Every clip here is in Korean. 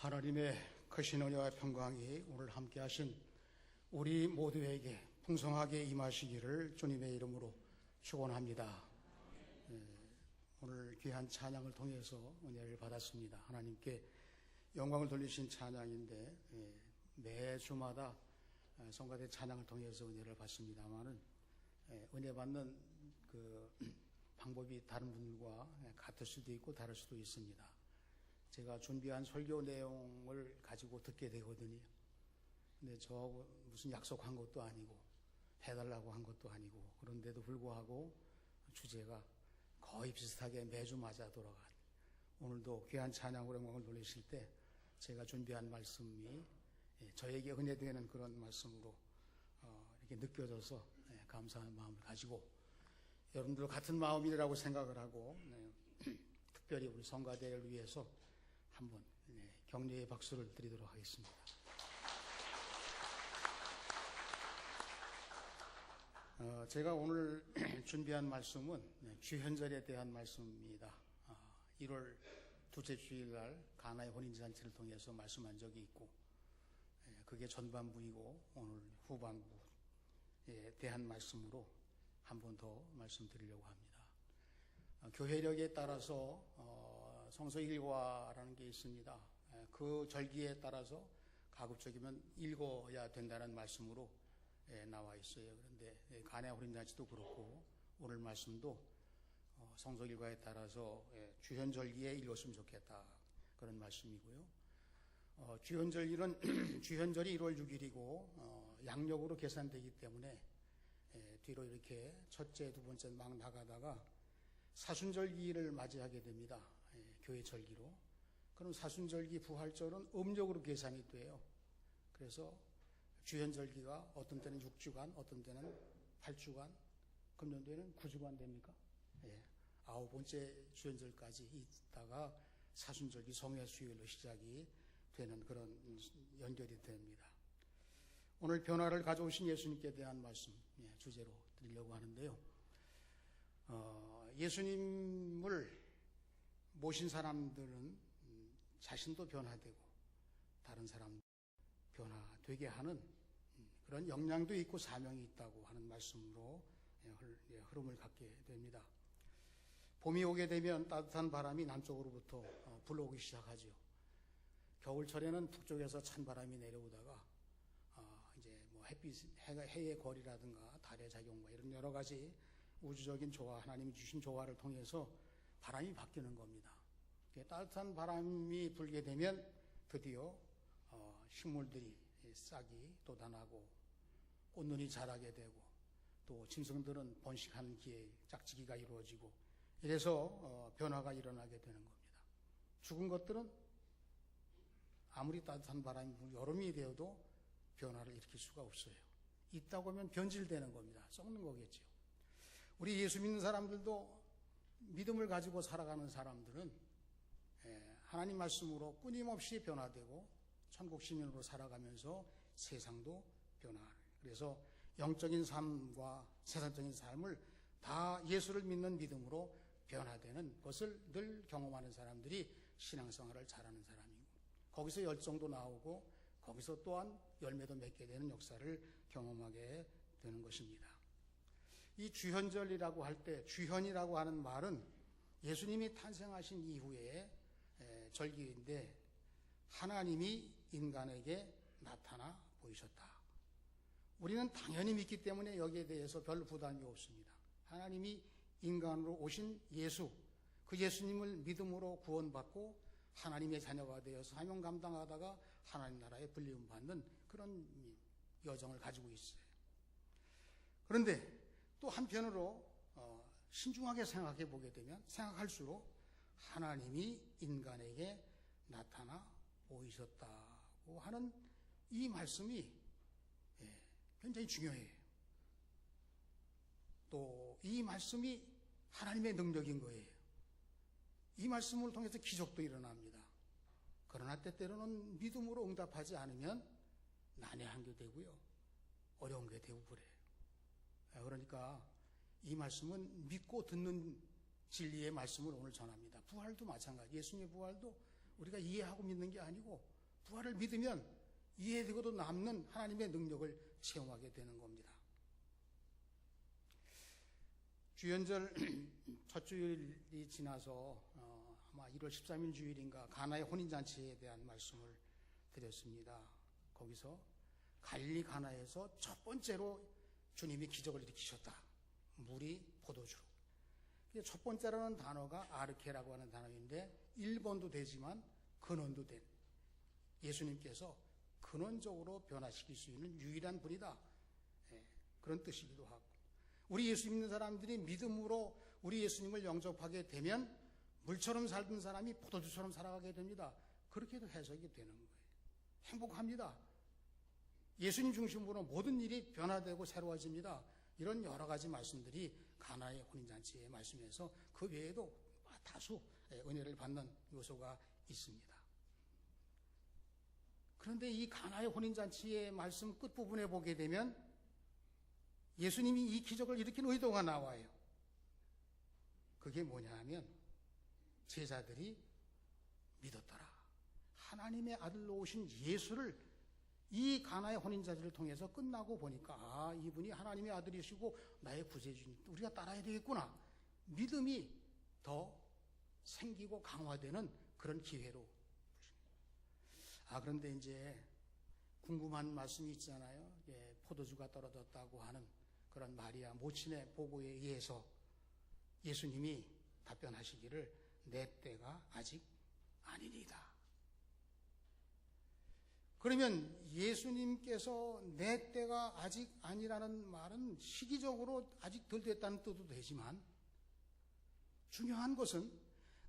하나님의 크신 은혜와 평강이 오늘 함께 하신 우리 모두에게 풍성하게 임하시기를 주님의 이름으로 축원합니다. 오늘 귀한 찬양을 통해서 은혜를 받았습니다. 하나님께 영광을 돌리신 찬양인데 매주마다 성가대 찬양을 통해서 은혜를 받습니다만은 은혜 받는 그 방법이 다른 분들과 같을 수도 있고 다를 수도 있습니다. 제가 준비한 설교 내용을 가지고 듣게 되거든요. 근데 저하고 무슨 약속한 것도 아니고 해달라고 한 것도 아니고 그런데도 불구하고 주제가 거의 비슷하게 매주 맞아 돌아간 오늘도 귀한 찬양으로 영광을 돌리실 때 제가 준비한 말씀이 저에게 은혜되는 그런 말씀으로 이렇게 느껴져서 감사한 마음을 가지고 여러분들 같은 마음이라고 생각을 하고 특별히 우리 성가대를 위해서 한번 격려의 박수를 드리도록 하겠습니다. 제가 오늘 준비한 말씀은 주현절에 대한 말씀입니다. 1월 둘째 주일날 가나의 혼인잔치를 통해서 말씀한 적이 있고 그게 전반부이고 오늘 후반부에 대한 말씀으로 한 번 더 말씀드리려고 합니다. 교회력에 따라서 성서일과라는 게 있습니다. 그 절기에 따라서 가급적이면 읽어야 된다는 말씀으로 나와 있어요. 그런데 가나 혼인잔치도 그렇고 오늘 말씀도 성서일과에 따라서 주현절기에 읽었으면 좋겠다 그런 말씀이고요. 주현절일은 주현절이 1월 6일이고 양력으로 계산되기 때문에 뒤로 이렇게 첫째, 두 번째 막 나가다가 사순절기를 맞이하게 됩니다. 교회 절기로. 그럼 사순절기 부활절은 음력으로 계산이 돼요. 그래서 주현절기가 어떤 때는 6주간, 어떤 때는 8주간, 금년도에는 9주간 됩니까? 9번째 주현절까지 있다가 사순절기 성회수요일로 시작이 되는 그런 연결이 됩니다. 오늘 변화를 가져오신 예수님께 대한 말씀 주제로 드리려고 하는데요. 예수님을 모신 사람들은 자신도 변화되고 다른 사람도 변화되게 하는 그런 역량도 있고 사명이 있다고 하는 말씀으로 흐름을 갖게 됩니다. 봄이 오게 되면 따뜻한 바람이 남쪽으로부터 불어오기 시작하죠. 겨울철에는 북쪽에서 찬 바람이 내려오다가 이제 뭐 해의 거리라든가 달의 작용과 이런 여러 가지 우주적인 조화, 하나님이 주신 조화를 통해서 바람이 바뀌는 겁니다. 따뜻한 바람이 불게 되면 드디어 식물들이 싹이 돋아나고 꽃눈이 자라게 되고 또 짐승들은 번식하는 기에 짝짓기가 이루어지고 이래서 변화가 일어나게 되는 겁니다. 죽은 것들은 아무리 따뜻한 바람이 불고 여름이 되어도 변화를 일으킬 수가 없어요. 있다고 하면 변질되는 겁니다. 썩는 거겠죠. 우리 예수 믿는 사람들도 믿음을 가지고 살아가는 사람들은 하나님 말씀으로 끊임없이 변화되고 천국 시민으로 살아가면서 세상도 변화하는. 그래서 영적인 삶과 세상적인 삶을 다 예수를 믿는 믿음으로 변화되는 것을 늘 경험하는 사람들이 신앙생활을 잘하는 사람이고 거기서 열정도 나오고 거기서 또한 열매도 맺게 되는 역사를 경험하게 되는 것입니다. 이 주현절이라고 할 때 주현이라고 하는 말은 예수님이 탄생하신 이후에 절기인데 하나님이 인간에게 나타나 보이셨다. 우리는 당연히 믿기 때문에 여기에 대해서 별 부담이 없습니다. 하나님이 인간으로 오신 예수, 그 예수님을 믿음으로 구원받고 하나님의 자녀가 되어서 사명 감당하다가 하나님 나라에 불리움 받는 그런 여정을 가지고 있어요. 그런데 또 한편으로 신중하게 생각해 보게 되면 생각할수록 하나님이 인간에게 나타나 보이셨다고 하는 이 말씀이 굉장히 중요해요. 또 이 말씀이 하나님의 능력인 거예요. 이 말씀을 통해서 기적도 일어납니다. 그러나 때때로는 믿음으로 응답하지 않으면 난해한 게 되고요. 어려운 게 되고 그래요. 그러니까 이 말씀은 믿고 듣는 진리의 말씀을 오늘 전합니다. 부활도 마찬가지. 예수님의 부활도 우리가 이해하고 믿는 게 아니고 부활을 믿으면 이해되고도 남는 하나님의 능력을 체험하게 되는 겁니다. 주연절 첫 주일이 지나서 아마 1월 13일 주일인가 가나의 혼인잔치에 대한 말씀을 드렸습니다. 거기서 갈릴리 가나에서 첫 번째로 주님이 기적을 일으키셨다. 물이 포도주로. 첫 번째라는 단어가 아르케라고 하는 단어인데 1번도 되지만 근원도 된, 예수님께서 근원적으로 변화시킬 수 있는 유일한 분이다. 그런 뜻이기도 하고, 우리 예수 믿는 사람들이 믿음으로 우리 예수님을 영접하게 되면 물처럼 살던 사람이 포도주처럼 살아가게 됩니다. 그렇게도 해석이 되는 거예요. 행복합니다. 예수님 중심으로 모든 일이 변화되고 새로워집니다. 이런 여러 가지 말씀들이 가나의 혼인잔치의 말씀에서 그 외에도 다수 은혜를 받는 요소가 있습니다. 그런데 이 가나의 혼인잔치의 말씀 끝부분에 보게 되면 예수님이 이 기적을 일으킨 의도가 나와요. 그게 뭐냐 하면 제자들이 믿었더라. 하나님의 아들로 오신 예수를 이 가나의 혼인잔치를 통해서 끝나고 보니까 이분이 하나님의 아들이시고 나의 구세주님, 우리가 따라야 되겠구나. 믿음이 더 생기고 강화되는 그런 기회로. 그런데 이제 궁금한 말씀이 있잖아요. 포도주가 떨어졌다고 하는 그런 마리아 모친의 보고에 의해서 예수님이 답변하시기를 내 때가 아직 아니니이다. 그러면 예수님께서 내 때가 아직 아니라는 말은 시기적으로 아직 덜 됐다는 뜻도 되지만, 중요한 것은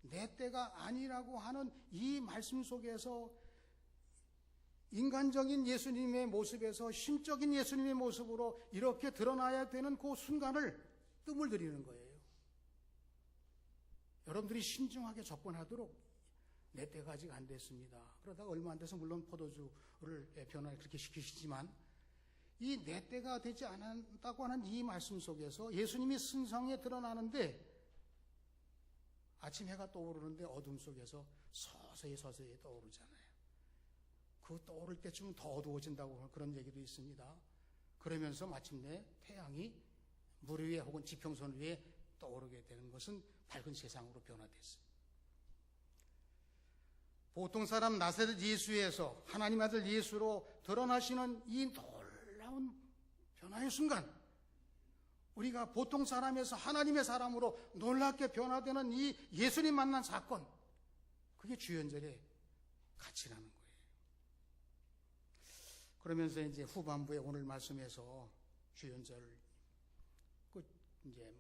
내 때가 아니라고 하는 이 말씀 속에서 인간적인 예수님의 모습에서 신적인 예수님의 모습으로 이렇게 드러나야 되는 그 순간을 뜸을 들이는 거예요. 여러분들이 신중하게 접근하도록 내 때가 아직 안 됐습니다. 그러다가 얼마 안 돼서 물론 포도주를 변화를 그렇게 시키시지만, 이 내 때가 되지 않았다고 하는 이 말씀 속에서 예수님이 승성에 드러나는데, 아침 해가 떠오르는데 어둠 속에서 서서히 떠오르잖아요. 그 떠오를 때쯤 더 어두워진다고 그런 얘기도 있습니다. 그러면서 마침내 태양이 물 위에 혹은 지평선 위에 떠오르게 되는 것은 밝은 세상으로 변화됐습니다. 보통 사람 나사렛 예수에서 하나님 아들 예수로 드러나시는 이 놀라운 변화의 순간, 우리가 보통 사람에서 하나님의 사람으로 놀랍게 변화되는 이 예수님 만난 사건, 그게 주연절의 가치라는 거예요. 그러면서 이제 후반부에 오늘 말씀에서 주연절 끝, 이제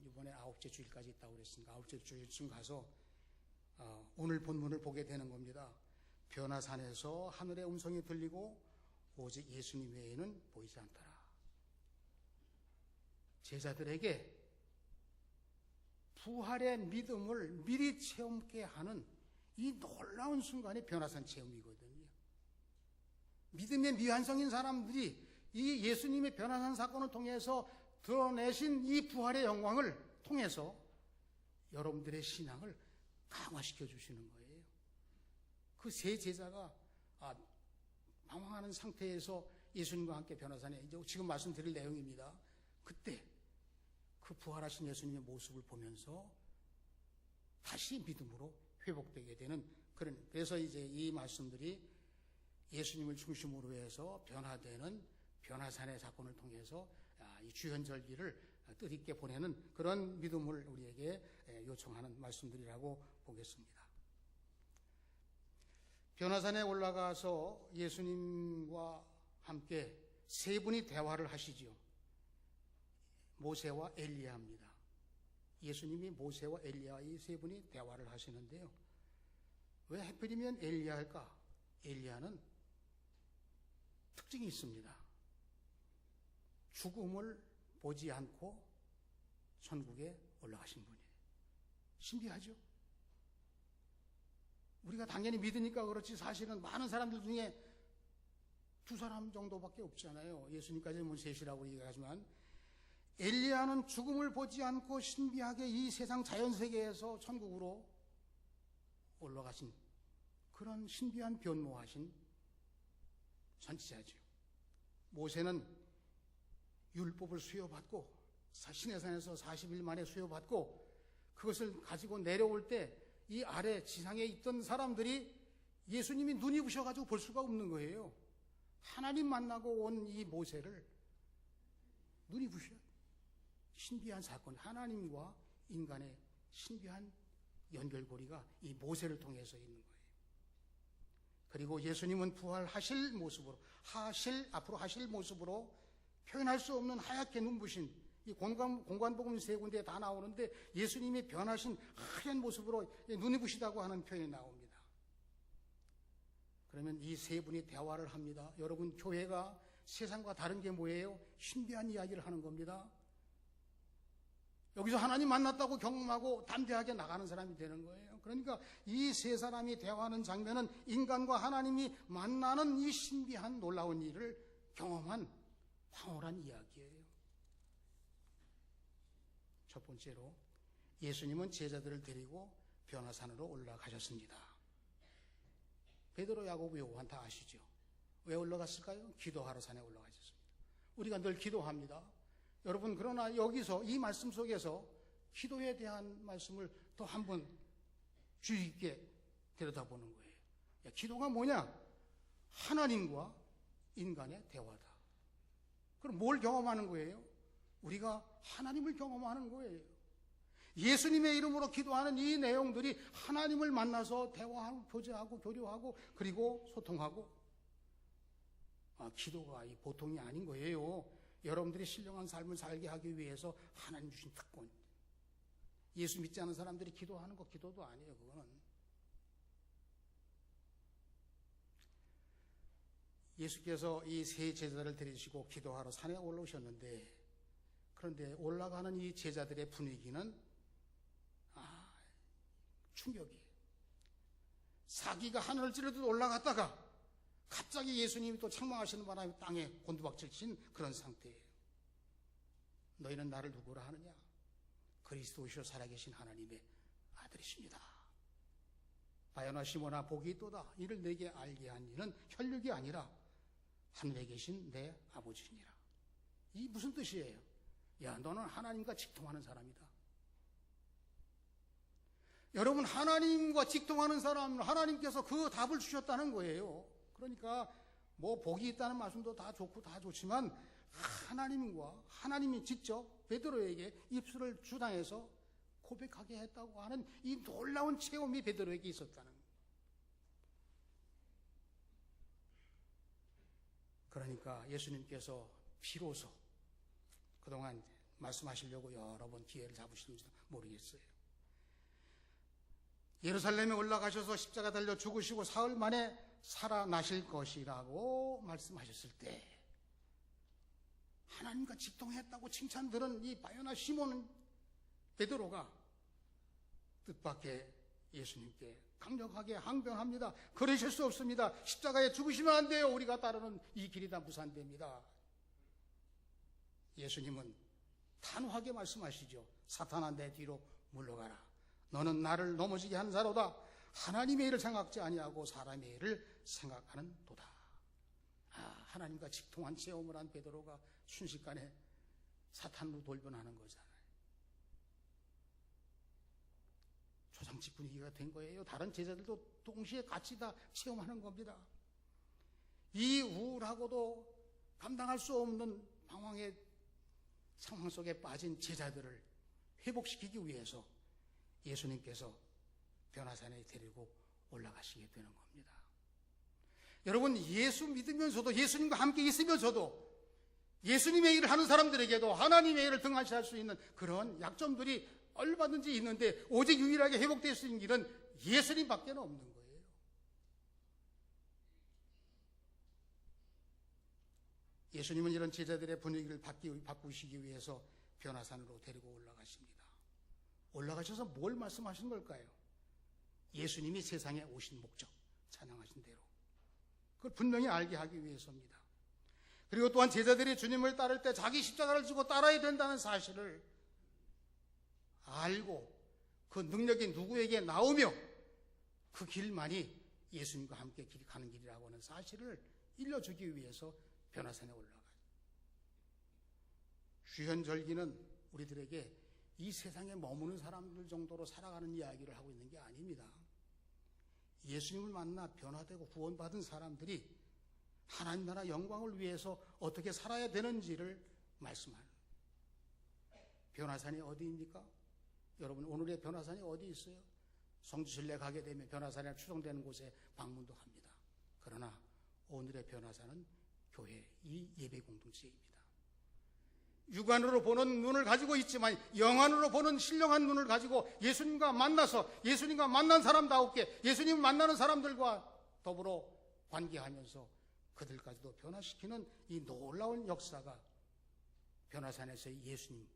이번에 9째 주일까지 있다고 그랬으니까 9째 주일쯤 가서 오늘 본문을 보게 되는 겁니다. 변화산에서 하늘의 음성이 들리고 오직 예수님 외에는 보이지 않더라. 제자들에게 부활의 믿음을 미리 체험케 하는 이 놀라운 순간이 변화산 체험이거든요. 믿음의 미완성인 사람들이 이 예수님의 변화산 사건을 통해서 드러내신 이 부활의 영광을 통해서 여러분들의 신앙을 강화시켜 주시는 거예요. 그 세 제자가 방황하는 상태에서 예수님과 함께 변화산에, 이제 지금 말씀드릴 내용입니다. 그때 그 부활하신 예수님의 모습을 보면서 다시 믿음으로 회복되게 되는 그래서 이제 이 말씀들이 예수님을 중심으로 해서 변화되는 변화산의 사건을 통해서 이 주현절기를 뜻있게 보내는 그런 믿음을 우리에게 요청하는 말씀들이라고 보겠습니다. 변화산에 올라가서 예수님과 함께 세 분이 대화를 하시지요. 모세와 엘리야입니다. 예수님이 모세와 엘리야 이 세 분이 대화를 하시는데요. 왜 하필이면 엘리야일까? 엘리야는 특징이 있습니다. 죽음을 보지 않고 천국에 올라가신 분이에요. 신비하죠? 우리가 당연히 믿으니까 그렇지 사실은 많은 사람들 중에 두 사람 정도밖에 없잖아요. 예수님까지는 뭐 셋이라고 얘기하지만 엘리야는 죽음을 보지 않고 신비하게 이 세상 자연세계에서 천국으로 올라가신 그런 신비한 변모하신 선지자죠. 모세는 율법을 수여받고 시내산에서 40일 만에 수여받고 그것을 가지고 내려올 때 이 아래 지상에 있던 사람들이 예수님이 눈이 부셔가지고 볼 수가 없는 거예요. 하나님 만나고 온 이 모세를 눈이 부셔. 신비한 사건, 하나님과 인간의 신비한 연결고리가 이 모세를 통해서 있는 거예요. 그리고 예수님은 부활하실 모습으로, 앞으로 하실 모습으로 표현할 수 없는 하얗게 눈부신 이 공관복음 세 군데에 다 나오는데 예수님이 변하신 하얀 모습으로 눈이 부시다고 하는 표현이 나옵니다. 그러면 이 세 분이 대화를 합니다. 여러분, 교회가 세상과 다른 게 뭐예요? 신비한 이야기를 하는 겁니다. 여기서 하나님 만났다고 경험하고 담대하게 나가는 사람이 되는 거예요. 그러니까 이 세 사람이 대화하는 장면은 인간과 하나님이 만나는 이 신비한 놀라운 일을 경험한 황홀한 이야기예요. 첫 번째로 예수님은 제자들을 데리고 변화산으로 올라가셨습니다. 베드로, 야고보, 요한 다 아시죠? 왜 올라갔을까요? 기도하러 산에 올라가셨습니다. 우리가 늘 기도합니다. 여러분, 그러나 여기서 이 말씀 속에서 기도에 대한 말씀을 또 한 번 주의 깊게 들여다보는 거예요. 야, 기도가 뭐냐? 하나님과 인간의 대화다. 그럼 뭘 경험하는 거예요? 우리가 하나님을 경험하는 거예요. 예수님의 이름으로 기도하는 이 내용들이 하나님을 만나서 대화하고 교제하고 교류하고 그리고 소통하고, 기도가 이 보통이 아닌 거예요. 여러분들이 신령한 삶을 살게 하기 위해서 하나님 주신 특권. 예수 믿지 않은 사람들이 기도하는 거 기도도 아니에요. 그거는 예수께서 이 세 제자를 데리시고 기도하러 산에 올라오셨는데, 그런데 올라가는 이 제자들의 분위기는 충격이에요. 사기가 하늘을 찌르듯 올라갔다가 갑자기 예수님이 또 책망하시는 바람에 땅에 곤두박질 친 그런 상태예요. 너희는 나를 누구라 하느냐? 그리스도시요 살아계신 하나님의 아들이십니다. 바요나 시모나 복이 있도다. 이를 내게 알게 한 이는 혈육이 아니라 하늘에 계신 내 아버지니라. 이 무슨 뜻이에요? 야, 너는 하나님과 직통하는 사람이다. 여러분, 하나님과 직통하는 사람, 하나님께서 그 답을 주셨다는 거예요. 그러니까 뭐 복이 있다는 말씀도 다 좋고 다 좋지만 하나님이 직접 베드로에게 입술을 주당해서 고백하게 했다고 하는 이 놀라운 체험이 베드로에게 있었다는 거예요. 그러니까 예수님께서 비로소 그동안 말씀하시려고 여러 번 기회를 잡으시는지도 모르겠어요. 예루살렘에 올라가셔서 십자가 달려 죽으시고 사흘 만에 살아나실 것이라고 말씀하셨을 때 하나님과 직통했다고 칭찬 들은 이 바요나 시몬 베드로가 뜻밖의 예수님께 강력하게 항변합니다. 그러실 수 없습니다. 십자가에 죽으시면 안 돼요. 우리가 따르는 이 길이 다 무산됩니다. 예수님은 단호하게 말씀하시죠. 사탄아, 내 뒤로 물러가라. 너는 나를 넘어지게 하는 자로다. 하나님의 일을 생각지 아니하고 사람의 일을 생각하는 도다. 하나님과 직통한 체험을 한 베드로가 순식간에 사탄으로 돌변하는 거잖아요. 초상집 분위기가 된 거예요. 다른 제자들도 동시에 같이 다 체험하는 겁니다. 이 우울하고도 감당할 수 없는 방황의 상황 속에 빠진 제자들을 회복시키기 위해서 예수님께서 변화산에 데리고 올라가시게 되는 겁니다. 여러분, 예수 믿으면서도, 예수님과 함께 있으면서도 예수님의 일을 하는 사람들에게도 하나님의 일을 등한시할 수 있는 그런 약점들이 얼마든지 있는데 오직 유일하게 회복될 수 있는 길은 예수님밖에 없는 거예요. 예수님은 이런 제자들의 분위기를 바꾸시기 위해서 변화산으로 데리고 올라가십니다. 올라가셔서 뭘 말씀하신 걸까요? 예수님이 세상에 오신 목적, 찬양하신 대로 그걸 분명히 알게 하기 위해서입니다. 그리고 또한 제자들이 주님을 따를 때 자기 십자가를 지고 따라야 된다는 사실을 알고 그 능력이 누구에게 나오며 그 길만이 예수님과 함께 길이 가는 길이라고 하는 사실을 일러주기 위해서 변화산에 올라가요. 주현절기는 우리들에게 이 세상에 머무는 사람들 정도로 살아가는 이야기를 하고 있는 게 아닙니다. 예수님을 만나 변화되고 구원받은 사람들이 하나님 나라 영광을 위해서 어떻게 살아야 되는지를 말씀하는 변화산이 어디입니까? 여러분, 오늘의 변화산이 어디 있어요? 성지순례 가게 되면 변화산에 추정되는 곳에 방문도 합니다. 그러나 오늘의 변화산은 교회, 이 예배 공동체입니다. 육안으로 보는 눈을 가지고 있지만 영안으로 보는 신령한 눈을 가지고 예수님과 만나서 예수님과 만난 사람다웠게 예수님을 만나는 사람들과 더불어 관계하면서 그들까지도 변화시키는 이 놀라운 역사가 변화산에서의 예수님,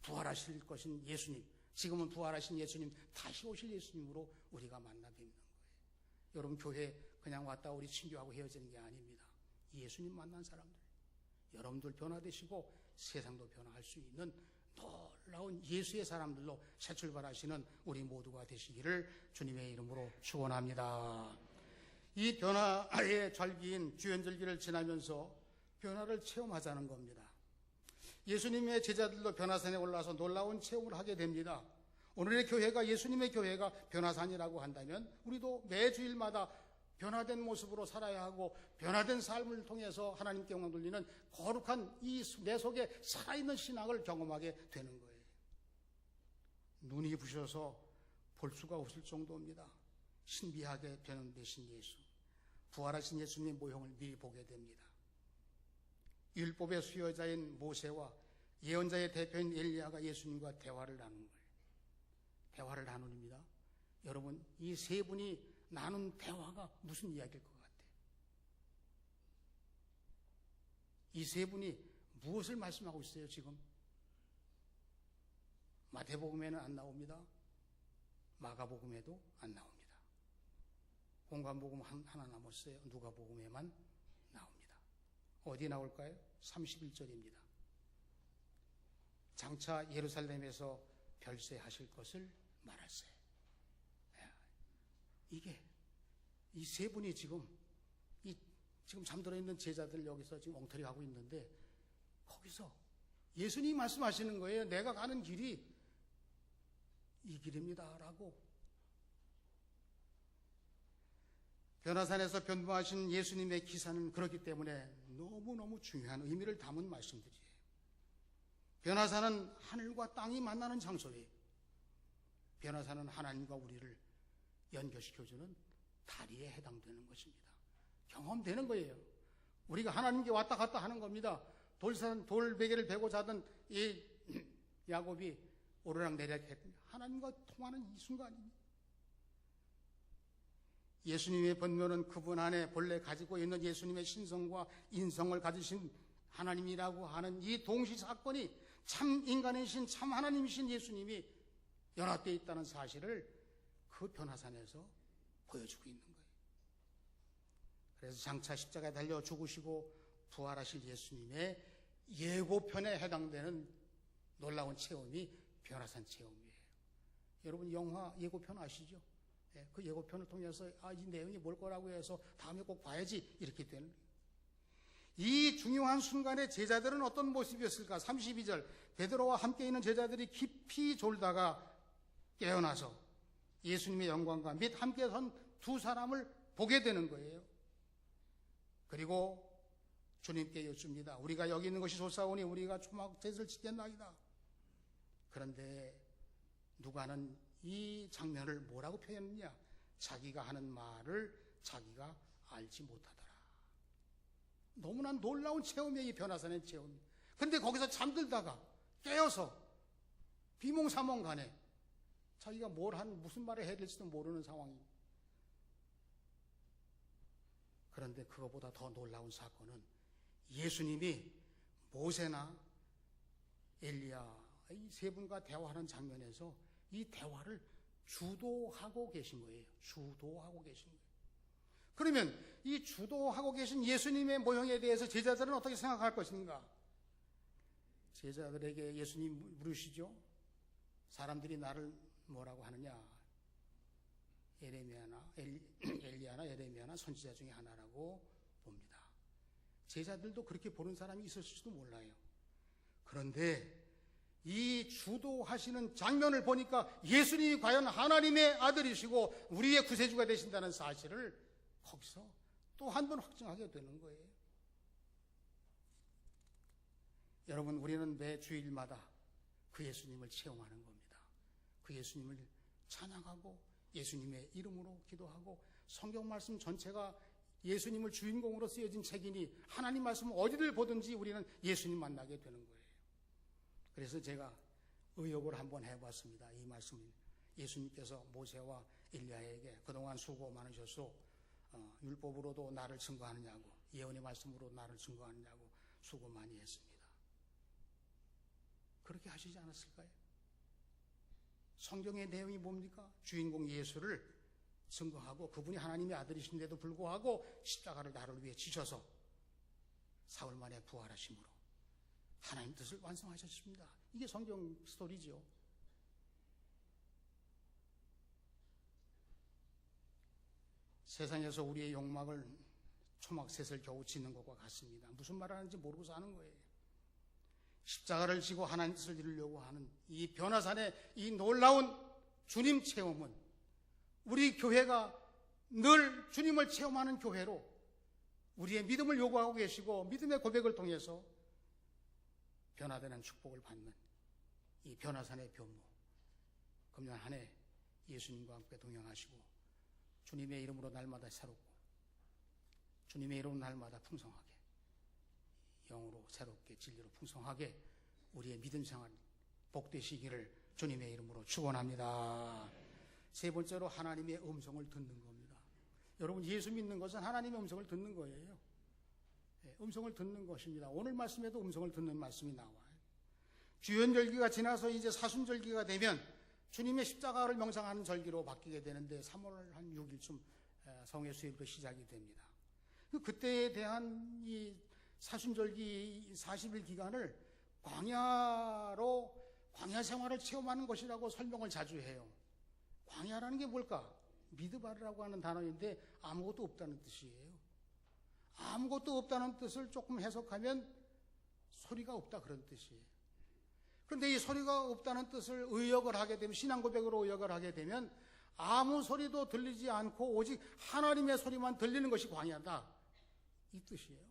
부활하실 것인 예수님, 지금은 부활하신 예수님, 다시 오실 예수님으로 우리가 만나 뵙는 거예요. 여러분, 교회 그냥 왔다 우리 친교하고 헤어지는 게 아닙니다. 예수님 만난 사람들, 여러분들 변화되시고 세상도 변화할 수 있는 놀라운 예수의 사람들로 새 출발하시는 우리 모두가 되시기를 주님의 이름으로 축원합니다. 이 변화의 절기인 주현절기를 지나면서 변화를 체험하자는 겁니다. 예수님의 제자들도 변화산에 올라서 놀라운 체험을 하게 됩니다. 오늘의 교회가 예수님의 교회가 변화산이라고 한다면 우리도 매주일마다 변화된 모습으로 살아야 하고 변화된 삶을 통해서 하나님께 영광 돌리는 거룩한 이 내 속에 살아있는 신앙을 경험하게 되는 거예요. 눈이 부셔서 볼 수가 없을 정도입니다. 신비하게 변형되신 예수, 부활하신 예수님의 모형을 미리 보게 됩니다. 율법의 수여자인 모세와 예언자의 대표인 엘리야가 예수님과 대화를 나누는 거예요. 대화를 나눕니다. 여러분, 이 세 분이 나눈 대화가 무슨 이야기일 것 같아요? 이 세 분이 무엇을 말씀하고 있어요, 지금? 마태복음에는 안 나옵니다. 마가복음에도 안 나옵니다. 공관복음 하나 남았어요. 누가복음에만 나옵니다. 어디 나올까요? 31절입니다. 장차 예루살렘에서 별세하실 것을 말하세요. 이게 이 세 분이 지금 잠들어 있는 제자들 여기서 지금 엉터리 하고 있는데 거기서 예수님이 말씀하시는 거예요. 내가 가는 길이 이 길입니다라고. 변화산에서 변화하신 예수님의 기사는 그렇기 때문에 너무너무 중요한 의미를 담은 말씀들이에요. 변화산은 하늘과 땅이 만나는 장소예요. 변화산은 하나님과 우리를 연결시켜주는 다리에 해당되는 것입니다. 경험되는 거예요. 우리가 하나님께 왔다 갔다 하는 겁니다. 돌베개를 베고 자던 이 야곱이 오르락내리락 했더니 하나님과 통하는 이 순간입니다. 예수님의 본면은 그분 안에 본래 가지고 있는 예수님의 신성과 인성을 가지신 하나님이라고 하는 이 동시 사건이 참 인간이신 참 하나님이신 예수님이 연합되어 있다는 사실을 그 변화산에서 보여주고 있는 거예요. 그래서 장차 십자가에 달려 죽으시고 부활하실 예수님의 예고편에 해당되는 놀라운 체험이 변화산 체험이에요. 여러분, 영화 예고편 아시죠? 그 예고편을 통해서 이 내용이 뭘 거라고 해서 다음에 꼭 봐야지 이렇게 되는 거예요. 이 중요한 순간에 제자들은 어떤 모습이었을까? 32절, 베드로와 함께 있는 제자들이 깊이 졸다가 깨어나서 예수님의 영광과 및 함께 선 두 사람을 보게 되는 거예요. 그리고 주님께 여쭙니다. 우리가 여기 있는 것이 좋사오니 우리가 초막셋을 지켰나이다. 그런데 누가는 이 장면을 뭐라고 표현했느냐? 자기가 하는 말을 자기가 알지 못하더라. 너무나 놀라운 체험이에요, 이 변화산의 체험. 근데 거기서 잠들다가 깨어서 비몽사몽간에 자기가 무슨 말을 해야 될지도 모르는 상황입니다. 그런데 그것보다 더 놀라운 사건은 예수님이 모세나 엘리야 이 세 분과 대화하는 장면에서 이 대화를 주도하고 계신 거예요. 주도하고 계신 거예요. 그러면 이 주도하고 계신 예수님의 모형에 대해서 제자들은 어떻게 생각할 것인가? 제자들에게 예수님 물으시죠. 사람들이 나를 뭐라고 하느냐? 엘리야나 예레미야나 선지자 중에 하나라고 봅니다. 제자들도 그렇게 보는 사람이 있었을지도 몰라요. 그런데 이 주도하시는 장면을 보니까 예수님이 과연 하나님의 아들이시고 우리의 구세주가 되신다는 사실을 거기서 또 한 번 확증하게 되는 거예요. 여러분, 우리는 매 주일마다 그 예수님을 체험하는 겁니다. 그 예수님을 찬양하고 예수님의 이름으로 기도하고 성경 말씀 전체가 예수님을 주인공으로 쓰여진 책이니 하나님 말씀 어디를 보든지 우리는 예수님 만나게 되는 거예요. 그래서 제가 의역을 한번 해봤습니다. 이 말씀은 예수님께서 모세와 엘리야에게 그동안 수고 많으셨소. 율법으로도 나를 증거하느냐고, 예언의 말씀으로 나를 증거하느냐고 수고 많이 했습니다. 그렇게 하시지 않았을까요? 성경의 내용이 뭡니까? 주인공 예수를 증거하고 그분이 하나님의 아들이신데도 불구하고 십자가를 나를 위해 지셔서 사흘 만에 부활하심으로 하나님 뜻을 완성하셨습니다. 이게 성경 스토리지요. 세상에서 우리의 욕망을 초막셋을 겨우 짓는 것과 같습니다. 무슨 말 하는지 모르고 사는 거예요. 십자가를 지고 하나님 뜻을 이루려고 하는 이 변화산의 이 놀라운 주님 체험은 우리 교회가 늘 주님을 체험하는 교회로 우리의 믿음을 요구하고 계시고 믿음의 고백을 통해서 변화되는 축복을 받는 이 변화산의 변무, 금년 한 해 예수님과 함께 동행하시고 주님의 이름으로 날마다 새롭고 주님의 이름으로 날마다 풍성하게 영으로 새롭게 진리로 풍성하게 우리의 믿음 생활 복되시기를 주님의 이름으로 축원합니다. 세 번째로 하나님의 음성을 듣는 겁니다. 여러분, 예수 믿는 것은 하나님의 음성을 듣는 거예요. 음성을 듣는 것입니다. 오늘 말씀에도 음성을 듣는 말씀이 나와요. 주연절기가 지나서 이제 사순절기가 되면 주님의 십자가를 명상하는 절기로 바뀌게 되는데 3월 한 6일쯤 성회 수요일부터 시작이 됩니다. 그때에 대한 이 사순절기 40일 기간을 광야 생활을 체험하는 것이라고 설명을 자주 해요. 광야라는 게 뭘까? 미드바르라고 하는 단어인데 아무것도 없다는 뜻이에요. 아무것도 없다는 뜻을 조금 해석하면 소리가 없다 그런 뜻이에요. 그런데 이 소리가 없다는 뜻을 의역을 하게 되면, 신앙 고백으로 의역을 하게 되면 아무 소리도 들리지 않고 오직 하나님의 소리만 들리는 것이 광야다, 이 뜻이에요.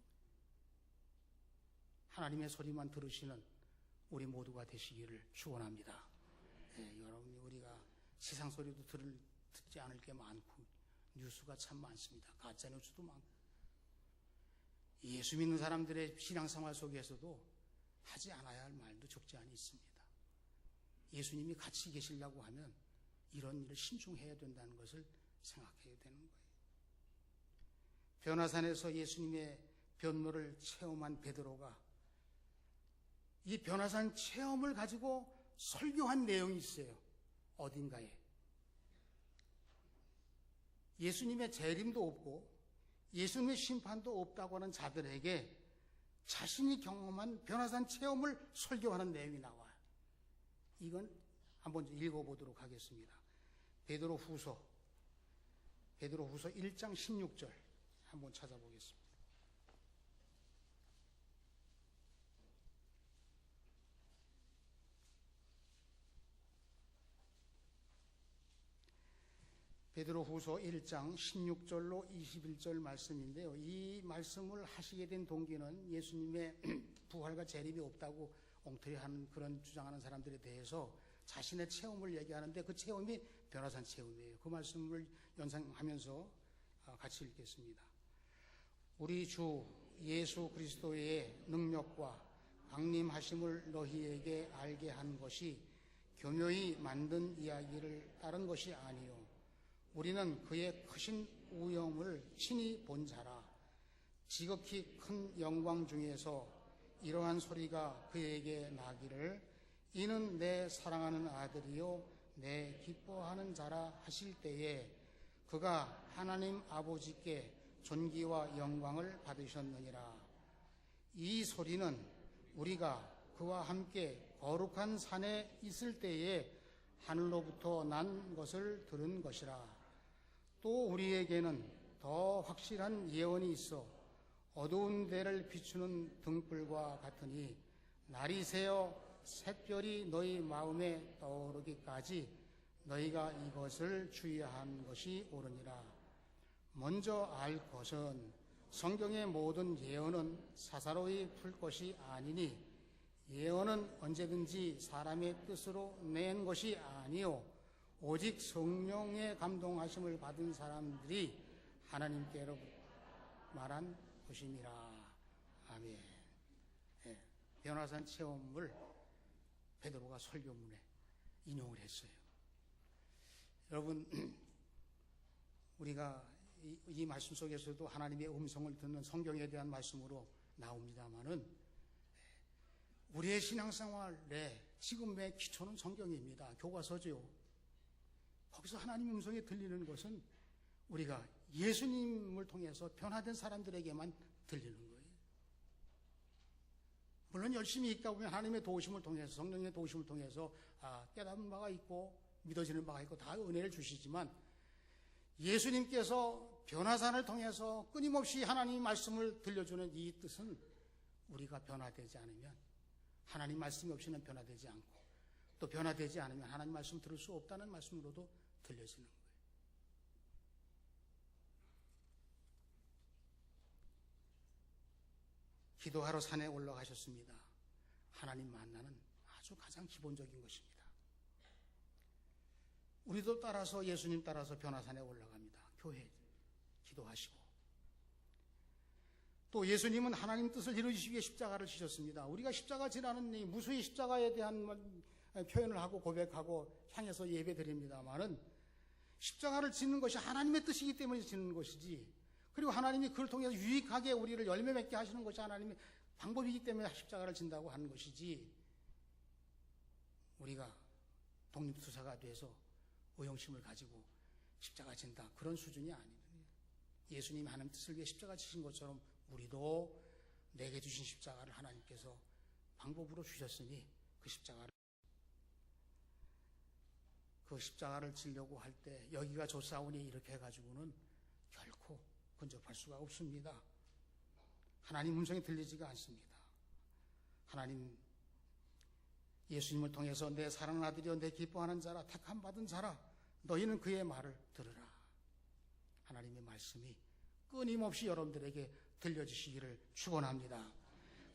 하나님의 소리만 들으시는 우리 모두가 되시기를 축원합니다. 여러분, 우리가 세상 소리도 듣지 않을 게 많고 뉴스가 참 많습니다. 가짜 뉴스도 많고 예수 믿는 사람들의 신앙생활 속에서도 하지 않아야 할 말도 적지 않이 있습니다. 예수님이 같이 계시려고 하면 이런 일을 신중해야 된다는 것을 생각해야 되는 거예요. 변화산에서 예수님의 변모를 체험한 베드로가 이 변화산 체험을 가지고 설교한 내용이 있어요. 어딘가에. 예수님의 재림도 없고 예수님의 심판도 없다고 하는 자들에게 자신이 경험한 변화산 체험을 설교하는 내용이 나와요. 이건 한번 읽어보도록 하겠습니다. 베드로 후서 1장 16절 한번 찾아보겠습니다. 베드로 후서 1장 16절로 21절 말씀인데요. 이 말씀을 하시게 된 동기는 예수님의 부활과 재림이 없다고 엉터리하는 그런 주장하는 사람들에 대해서 자신의 체험을 얘기하는데 그 체험이 변화산 체험이에요. 그 말씀을 연상하면서 같이 읽겠습니다. 우리 주 예수 그리스도의 능력과 강림하심을 너희에게 알게 한 것이 교묘히 만든 이야기를 따른 것이 아니요 우리는 그의 크신 우영을 친히 본 자라. 지극히 큰 영광 중에서 이러한 소리가 그에게 나기를 이는 내 사랑하는 아들이요 내 기뻐하는 자라 하실 때에 그가 하나님 아버지께 존귀와 영광을 받으셨느니라. 이 소리는 우리가 그와 함께 거룩한 산에 있을 때에 하늘로부터 난 것을 들은 것이라. 또 우리에게는 더 확실한 예언이 있어 어두운 데를 비추는 등불과 같으니 날이 새어 샛별이 너희 마음에 떠오르기까지 너희가 이것을 주의한 것이 옳으니라. 먼저 알 것은 성경의 모든 예언은 사사로이 풀 것이 아니니 예언은 언제든지 사람의 뜻으로 낸 것이 아니요 오직 성령의 감동하심을 받은 사람들이 하나님께로 말한 것임이라. 아멘. 예, 변화산 체험을 베드로가 설교문에 인용을 했어요. 여러분, 우리가 이 말씀 속에서도 하나님의 음성을 듣는 성경에 대한 말씀으로 나옵니다마는 우리의 신앙생활의 지금의 기초는 성경입니다. 교과서죠. 거기서 하나님의 음성이 들리는 것은 우리가 예수님을 통해서 변화된 사람들에게만 들리는 거예요. 물론 열심히 있다 보면 하나님의 도우심을 통해서, 성령의 도우심을 통해서 깨닫는 바가 있고 믿어지는 바가 있고 다 은혜를 주시지만 예수님께서 변화산을 통해서 끊임없이 하나님 말씀을 들려주는 이 뜻은 우리가 변화되지 않으면 하나님 말씀이 없이는 변화되지 않고 또 변화되지 않으면 하나님 말씀 들을 수 없다는 말씀으로도 들려지는 거예요. 기도하러 산에 올라가셨습니다. 하나님 만나는 아주 가장 기본적인 것입니다. 우리도 따라서 예수님 따라서 변화산에 올라갑니다. 교회 기도하시고 또 예수님은 하나님 뜻을 이루시기 위해 십자가를 지셨습니다. 우리가 십자가 지라는 이 무수히 십자가에 대한 표현을 하고 고백하고 향해서 예배드립니다만은 십자가를 짓는 것이 하나님의 뜻이기 때문에 짓는 것이지 그리고 하나님이 그걸 통해서 유익하게 우리를 열매 맺게 하시는 것이 하나님의 방법이기 때문에 십자가를 진다고 하는 것이지 우리가 독립투사가 돼서 의용심을 가지고 십자가 진다 그런 수준이 아닙니다. 예수님이 하나님 뜻을 위해 십자가 지신 것처럼 우리도 내게 주신 십자가를 하나님께서 방법으로 주셨으니 그 십자가를 지려고 할 때 여기가 좋사오니 이렇게 해가지고는 결코 근접할 수가 없습니다. 하나님 음성이 들리지가 않습니다. 하나님 예수님을 통해서 내 사랑하는 아들이여 내 기뻐하는 자라 택함 받은 자라 너희는 그의 말을 들으라. 하나님의 말씀이 끊임없이 여러분들에게 들려주시기를 축원합니다.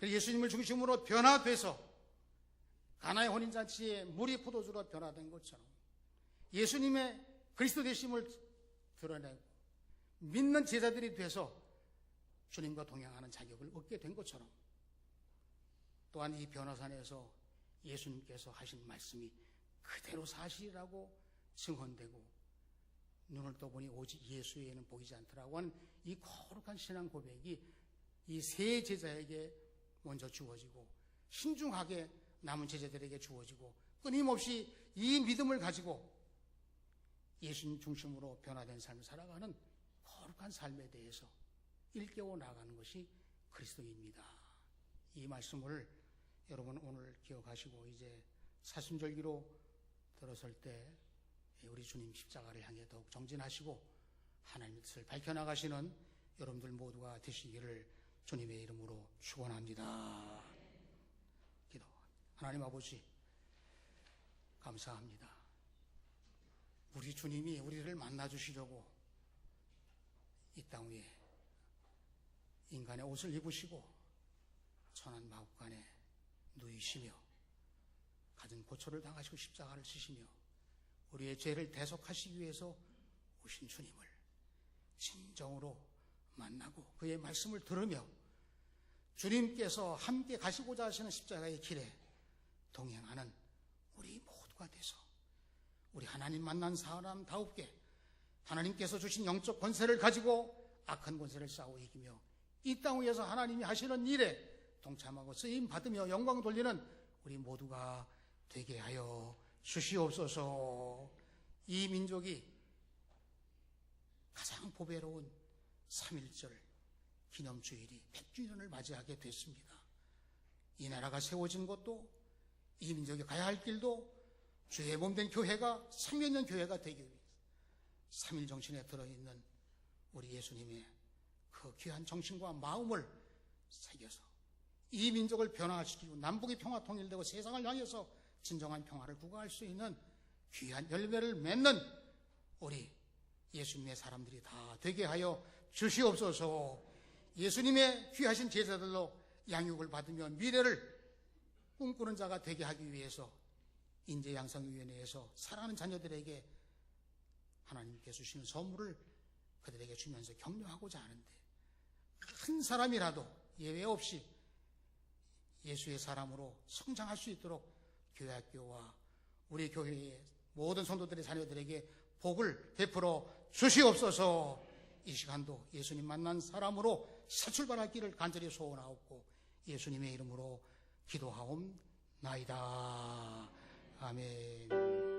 예수님을 중심으로 변화돼서 가나의 혼인잔치에 물이 포도주로 변화된 것처럼 예수님의 그리스도 되심을 드러내고 믿는 제자들이 돼서 주님과 동행하는 자격을 얻게 된 것처럼 또한 이 변화산에서 예수님께서 하신 말씀이 그대로 사실이라고 증언되고 눈을 떠보니 오직 예수 외에는 보이지 않더라고 하는 이 거룩한 신앙 고백이 이 세 제자에게 먼저 주어지고 신중하게 남은 제자들에게 주어지고 끊임없이 이 믿음을 가지고 예수님 중심으로 변화된 삶을 살아가는 거룩한 삶에 대해서 일깨워 나가는 것이 그리스도입니다. 이 말씀을 여러분 오늘 기억하시고 이제 사순절기로 들어설 때 우리 주님 십자가를 향해 더욱 정진하시고 하나님의 뜻을 밝혀나가시는 여러분들 모두가 되시기를 주님의 이름으로 축원합니다. 기도. 하나님 아버지 감사합니다. 우리 주님이 우리를 만나주시려고 이 땅 위에 인간의 옷을 입으시고 천한 마국간에 누이시며 갖은 고초를 당하시고 십자가를 지시며 우리의 죄를 대속하시기 위해서 오신 주님을 진정으로 만나고 그의 말씀을 들으며 주님께서 함께 가시고자 하시는 십자가의 길에 동행하는 우리 모두가 돼서 우리 하나님 만난 사람다웁게 하나님께서 주신 영적 권세를 가지고 악한 권세를 싸워 이기며 이 땅 위에서 하나님이 하시는 일에 동참하고 쓰임 받으며 영광 돌리는 우리 모두가 되게 하여 주시옵소서. 이 민족이 가장 보배로운 3.1절 기념주일이 100주년을 맞이하게 됐습니다. 이 나라가 세워진 것도 이 민족이 가야 할 길도 주의 몸된 교회가 300년 교회가 되기 위해서 삼일정신에 들어있는 우리 예수님의 그 귀한 정신과 마음을 새겨서 이 민족을 변화시키고 남북이 평화 통일되고 세상을 향해서 진정한 평화를 구가할 수 있는 귀한 열매를 맺는 우리 예수님의 사람들이 다 되게 하여 주시옵소서. 예수님의 귀하신 제자들로 양육을 받으며 미래를 꿈꾸는 자가 되게 하기 위해서 인재양성위원회에서 사랑하는 자녀들에게 하나님께 주시는 선물을 그들에게 주면서 격려하고자 하는데, 큰 사람이라도 예외 없이 예수의 사람으로 성장할 수 있도록 교회학교와 우리 교회의 모든 성도들의 자녀들에게 복을 베풀어 주시옵소서. 이 시간도 예수님 만난 사람으로 새 출발할 길을 간절히 소원하옵고 예수님의 이름으로 기도하옵나이다. 아멘.